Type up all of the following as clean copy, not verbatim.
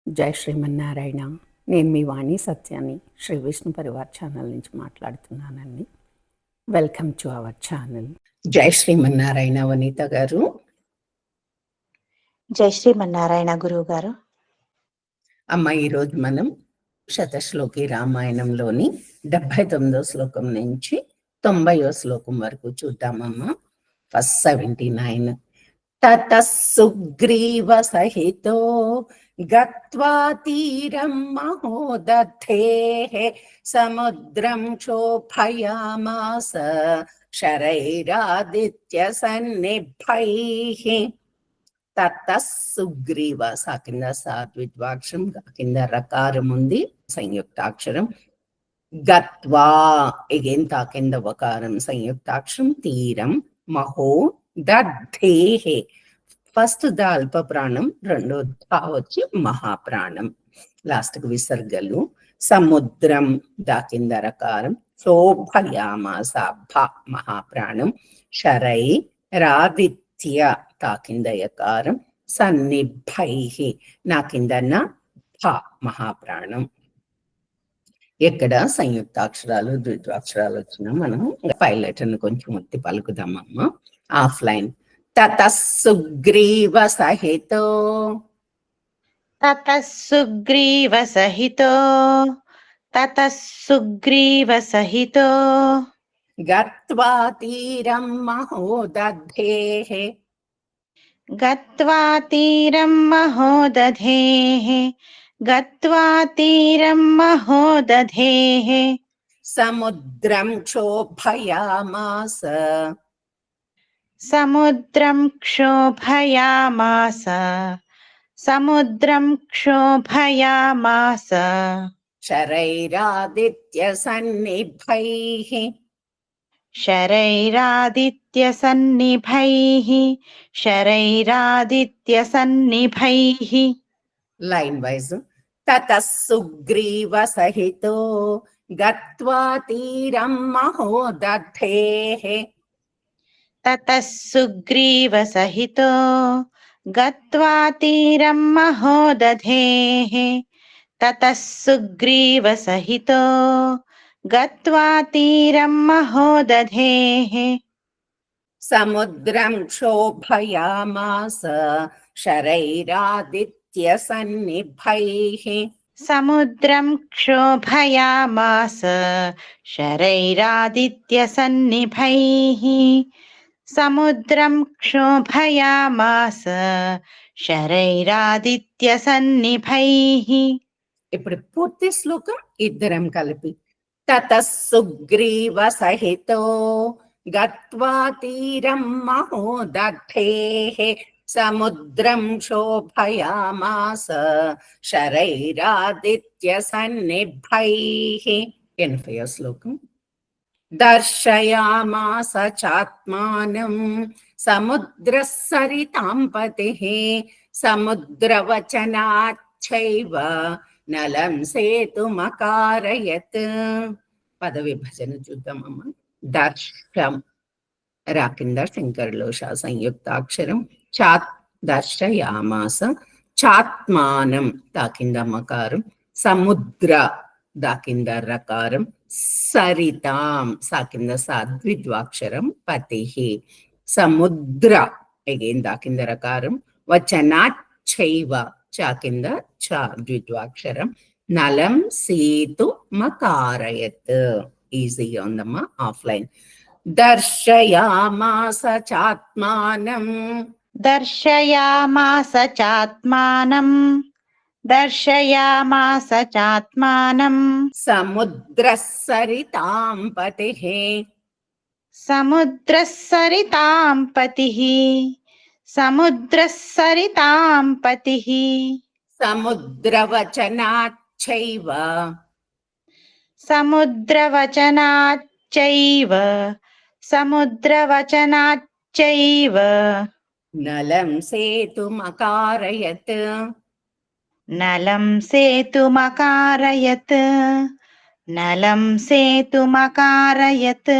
జై శ్రీమన్నారాయణ. నేను మీ వాణి సత్యాన్ని శ్రీ విష్ణు పరివార్ ఛానల్ నుంచి మాట్లాడుతున్నానండి. Welcome to our channel. జై శ్రీమన్నారాయణ వనిత గారు. జై శ్రీమన్నారాయణ గురువు గారు. అమ్మ, ఈరోజు మనం శతశ్లోకి రామాయణంలోని 79వ శ్లోకం నుంచి 90వ శ్లోకం వరకు చూద్దామమ్మా. ఫస్ట్ 79. తతః సుగ్రీవ సహితో గత్వా తీరం మహోదధేః సముద్రం క్షోభయామాస శరైరాదిత్య సన్నిభైః. తతః సుగ్రీవ, సా కింద సాద్విద్వాక్షరం, కింద రకారం ఉంది, సంయుక్తాక్షరం. గత్వా, ఎగైన్ తా కింద వకారం, సంయుక్తాక్షరం. తీరం మహో దధేః, ఫస్ట్ ద అల్ప ప్రాణం, రెండో దా వచ్చి మహాప్రాణం, లాస్ట్ కి విసర్గలు. సముద్రం దా కింద రకారం. శోభయామాస భ మహాప్రాణం. శరై రాదిత్య తా కింద యకారం. సన్నిభైః నా కింద నా భ మహాప్రాణం. ఎక్కడ సంయుక్తాక్షరాలు ద్విత్వాక్షరాలు వచ్చినా మనం పైలట్ ని కొంచెం ఒత్తి పలుకుదామమ్మా. ఆఫ్లైన్. తతః సుగ్రీవ సహితో, తతః సుగ్రీవ సహితో, తతః సుగ్రీవ సహితో గత్వా తీరం మహోదధేః, గత్వా తీరం మహోదధేః, గత్వా తీరం మహోదధేః సముద్రం క్షోభయామాస, సముద్రం క్షోభయామాస, సముద్రం క్షోభయామాస శరైరాదిత్య సన్నిభైః, శరైరాదిత్య సన్నిభైః, శరైరాదిత్య సన్నిభైః. Line wise. తతః సుగ్రీవ సహితో గత్వా తీరం మహోదధేః, తతః సుగ్రీవ సహితో గత్వా తీరం మహోదధేః, తతః సుగ్రీవ సహితో గత్వా తీరం మహోదధేః. సముద్రం క్షోభయామాస శరైరాదిత్య సన్నిభైః, సముద్రం క్షోభయామాస శరైరాదిత్య సన్నిభైః, సముద్రం క్షోభయామాస శరైరాదిత్య సన్నిభైః. ఇప్పుడు పూర్తి శ్లోకం ఇద్దరం కలిపి. తతః సుగ్రీవ సహితో గత్వా తీరం మహోదధేః, సముద్రం శోభయామాస శరైరాదిత్య సన్నిభైః. 80వ శ్లోకం. దర్శయామాస చాత్మానం సముద్రః సరితాం పతిః, సముద్రవచనాచ్చైవ నలం సేతుమకారయత్. పద విభజన చూద్దామమ్మా. దర్శం రా కింద శంకరలోష సంయుక్తాక్షరం. చాత్ దర్శయామాస. చాత్మానం తా కింద మకారం. సముద్ర దా కింద రకారం. సరితాం సా కింద సాద్విద్వాక్షరం. పతిః సముద్ర, అగైన్ దా కింద రకారం. వచనాచ్చైవ చా కింద చ ద్విద్వాక్షరం. నలం సేతు మకారయత్. ఈజీగా ఉందమ్మా. ఆఫ్లైన్. దర్శయామాస చాత్మానం, దర్శయామాస చాత్మానం, దర్శయామాస చాత్మానం. సముద్రః సరితాం పతిః, సముద్రః సరితాం పతిః, సముద్రః సరితాం పతిః. సముద్రవచనాచ్చైవ, సముద్రవచనాచ్చైవ, సముద్రవచనాచ్చైవ. నలం సేతుమకారయత్, నలం సేతుమకారయత్, నలం సేతుమకారయత్.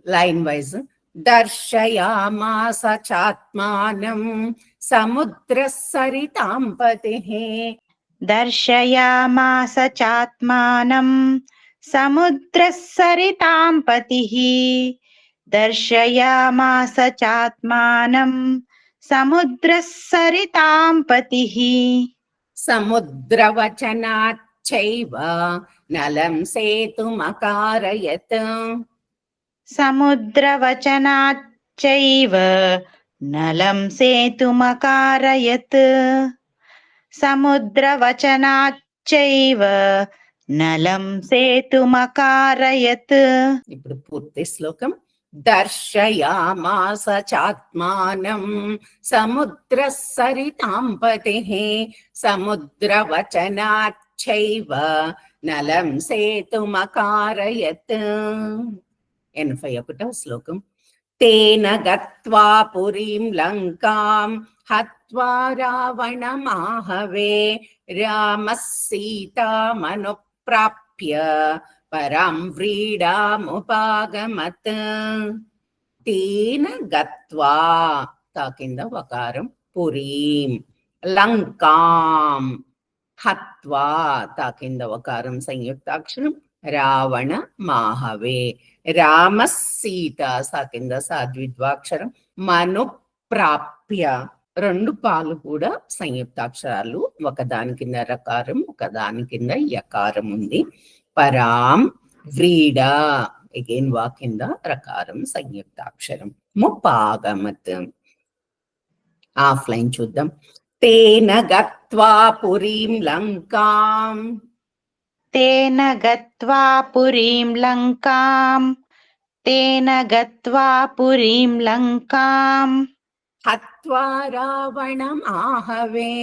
Line wise. దర్శయామాస చాత్మానం సముద్రః సరితాం పతిః, దర్శయామాస చాత్మానం సముద్రః సరితాం పతిః దర్శయామాస చాత్మానం సముద్రః సరితాం పతిః సముద్రవచనాచ్చైవ నలం సేతుమకారయత్. సముద్రవచనాచ్చైవ నలం సేతుమకారయత్ సముద్రవచనాచ్చైవ నలం సేతుమకారయత్. ఇప్పుడు పూర్తి శ్లోకం. దర్శయామాస చాత్మానం సముద్రః సరితాం పతిః సముద్రవచనాచ్చైవ నలం సేతుమకారయత్. 81వ శ్లోకం. తేన గత్వా పురీం లంకాం హత్వా రావణమాహవే రామः సీతామనుప్రాప్య పరాం వ్రీడాముపాగమత్. తేన గత్వా తా కింద వకారం పురీం లంకాం హత్వా తా కింద వకారం సంయుక్తాక్షరం రావణ మాహవే రామ సీత సా కింద సాద్విద్వాక్షరం మనుప్రాప్య రెండు పాలు కూడా సంయుక్తాక్షరాలు, ఒకదాని కింద రకారం ఒకదాని కింద యకారం ఉంది. పరాం వ్రీడ అగైన్ వా కింద రకారం సంయుక్తాక్షరం. ముపాగమత్. ఆఫ్లైన్ చూద్దాం. తేన గత్వా పురీం లంకాం. తేన గత్వా పురీం లంకాం తేన గత్వా పురీం లంకాం హత్వా రావణమాహవే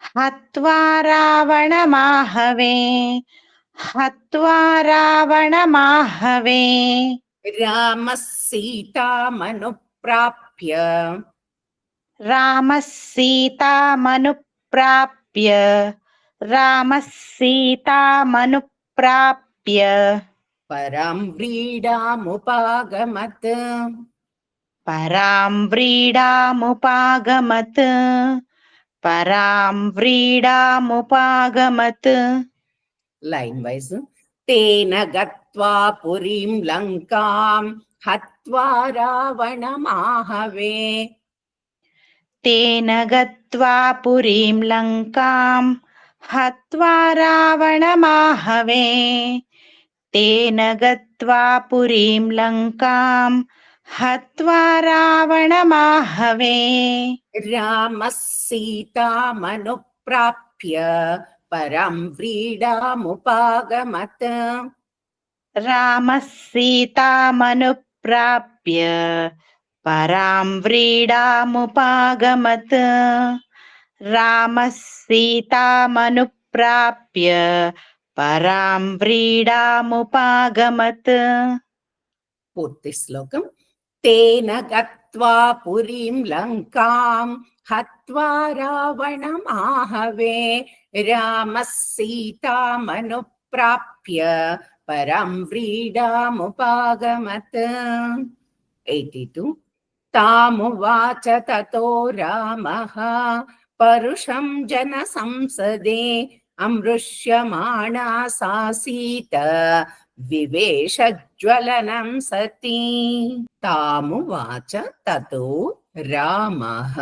హత్వా రావణమాహవే హత్వా రావణమాహవే రామः సీతామనుప్రాప్య రామः సీతామనుప్రాప్య రామः సీతామనుప్రాప్య పరాం వ్రీడాముపాగమత్. పరాం వ్రీడాముపాగమత్ పరాం వ్రీడాముపాగమత్. Line wise. తేన గత్వా పురీం లంకాం హత్వా రావణమాహవే తేన గత్వా పురీం లంకాం హత్వా రావణమాహవే తేన గత్వా పురీం లంకాం హత్వా రావణమాహవే రామः సీతామనుప్రాప్య పరాం వ్రీడాముపాగమత్. రామः సీతామనుప్రాప్య పరాం వ్రీడాముపాగమత్. రామः సీతామనుప్రాప్య పరాం వ్రీడాముపాగమత్. పూర్తి శ్లోకం. తేన గత్వా పురీం లంకాం హత్వా రావణమాహవే రామः సీతామనుప్రాప్య పరాం వ్రీడాముపాగమత్. 82. తామువాచ తతో రామః పరుషం జన సంసదే అమృష్యమాణా సా సీత వివేశజ్వలనం సతి. తామువాచ తతో రామః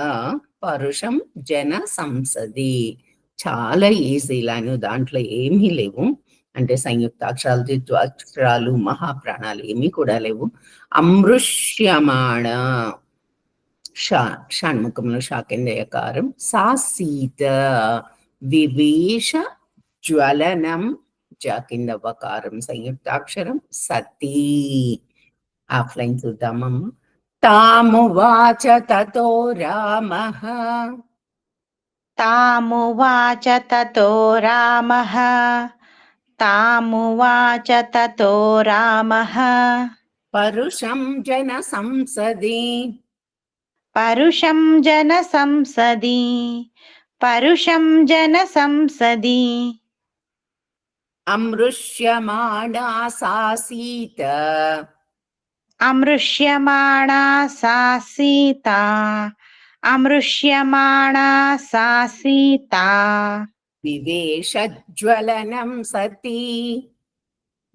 పరుషం జన సంసది. చాలా ఈజీ లైన్, దాంట్లో ఏమీ లేవు. అంటే సంయుక్తాక్షరాలు ద్విత్వాక్షరాలు మహాప్రాణాలు ఏమీ కూడా లేవు. అమృష్యమాణ షణ్ముఖంలో షాకేంద్రయకారం. సా సీత వివేశ జ్వలనం జ కింద వకారం సంయుక్తాక్షరం సతీ. ఆఫ్లైన్ చూద్దామమ్మ. తామువాచ తతో రామః తామువాచ తతో రామః తామువాచ తతో రామః పరుషం జన సంసది పరుషం జన సంసది పరుషం జన సంసది అమృష్యమాణా సా సీత అమృష్యమాణా సా సీత అమృష్యమాణా సా సీత వివేషజ్వలనం సతి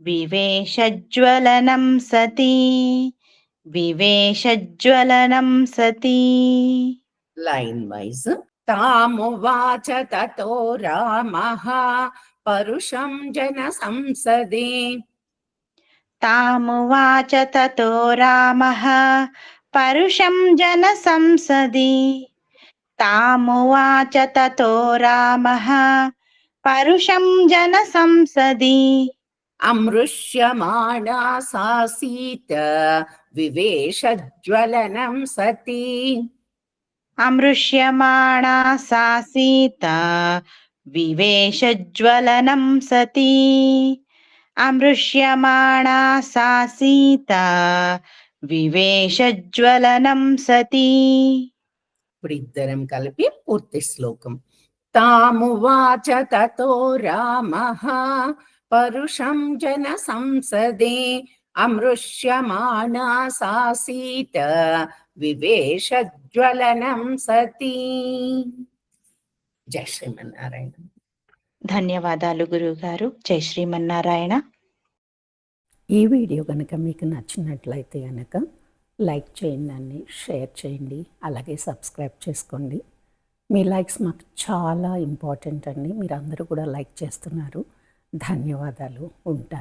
వివేషజ్వలనం సతి వివేషజ్వలనం సతి లైన్ వైజ్ తామువాచ తతో రామః పరుషం జన సంసదే తామువాచ తతో రామః పరుషం జన సంసది తామువాచ తతో రామః పరుషం జన సంసది అమృష్యమాణా సా సీత వివేషజ్వలనం సతి అమృష్యమాణా సా సీత వివేషజ్వలనం సతి అమృష్యమాణా సా సీత వివేషజ్వలనం సతి ఇప్పుడు ఇద్దరం కలిపి పూర్తి శ్లోకం తామువాచ తతో రామః పరుషం జన సంసదే అమృష్యమాణా సా సీత వివేషజ్వలనం సతి. జై శ్రీమన్నారాయణ. ధన్యవాదాలు గురువుగారు. జై శ్రీమన్నారాయణ. ఈ వీడియో కనుక మీకు నచ్చినట్లయితే కనుక లైక్ చేయండి, షేర్ చేయండి, అలాగే సబ్స్క్రైబ్ చేసుకోండి. మీ లైక్స్ మాకు చాలా ఇంపార్టెంట్ అండి. మీరు అందరూ కూడా లైక్ చేస్తున్నారు. ధన్యవాదాలు. ఉంటాను.